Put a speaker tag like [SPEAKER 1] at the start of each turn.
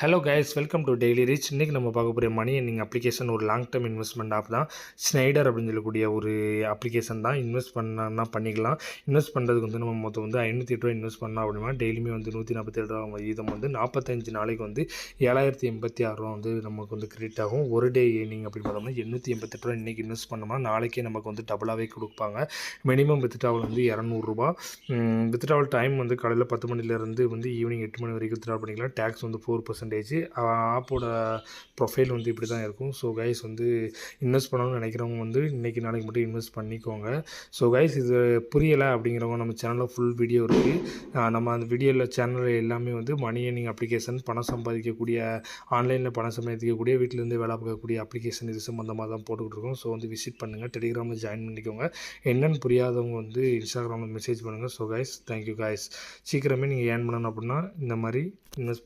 [SPEAKER 1] Hello guys, welcome to daily reach. இன்றைக்கி நம்ம பார்க்க போகிற மணி எர்னிங் அப்ளிகேஷன் ஒரு லாங் டேர்ம் இன்வெஸ்ட்மெண்ட் ஆப் தான். ஸ்னைடர் அப்படின்னு சொல்லக்கூடிய ஒரு அப்ளிகேஷன் தான். இன்வெஸ்ட் பண்ணா பண்ணிக்கலாம். இன்வெஸ்ட் பண்ணுறதுக்கு நம்ம மொத்தம் ₹508 இன்வெஸ்ட் பண்ணோம் அப்படின்னா டெய்லியுமே ₹147 வீதம் 45 நாளைக்கு ₹7086 நமக்கு கிரெடிட் ஆகும். ஒரு டே ஏர்னிங் அப்படின்னு பார்த்தோம்னா ₹888 இன்றைக்கி இன்வெஸ்ட் பண்ணோம்னா நாளைக்கே நமக்கு டபுளாகவே கொடுப்பாங்க. Minimum withdrawal ₹200. வித்ட்ராவல் டைம் காலையில் 10 மணிலேருந்து ஈவினிங் 8 மணி வரைக்கும் வித்ட்ரா பண்ணிக்கலாம். டேக்ஸ் 4%. ஆப்போட ப்ரொஃபைல் இப்படி தான் இருக்கும். ஸோ கைஸ் இன்வெஸ்ட் பண்ணணும்னு நினைக்கிறவங்க இன்றைக்கி நாளைக்கு மட்டும் இன்வெஸ்ட் பண்ணிக்கோங்க. ஸோ கைஸ் இது புரியலை அப்படிங்கிறவங்க நம்ம சேனலில் ஃபுல் வீடியோ இருக்குது. நம்ம அந்த வீடியோவில் சேனலில் எல்லாமே மணி ஏர்னிங் அப்ளிகேஷன், பணம் சம்பாதிக்கக்கூடிய, ஆன்லைனில் பணம் சம்பாதிக்கக்கூடிய, வீட்டிலேருந்து வேலை பார்க்கக்கூடிய அப்ளிகேஷன் இது சம்மந்தமாக தான் போட்டுக்கிட்டு இருக்கோம். ஸோ விசிட் பண்ணுங்கள். டெலிகிராமில் ஜாயின் பண்ணிக்கோங்க. என்னென்னு புரியாதவங்க இன்ஸ்டாகிராமில் மெசேஜ் பண்ணுங்கள். So guys thank you guys. சீக்கிரமே நீங்கள் ஏர்ன் பண்ணணும் அப்படின்னா இந்த மாதிரி இன்வெஸ்ட்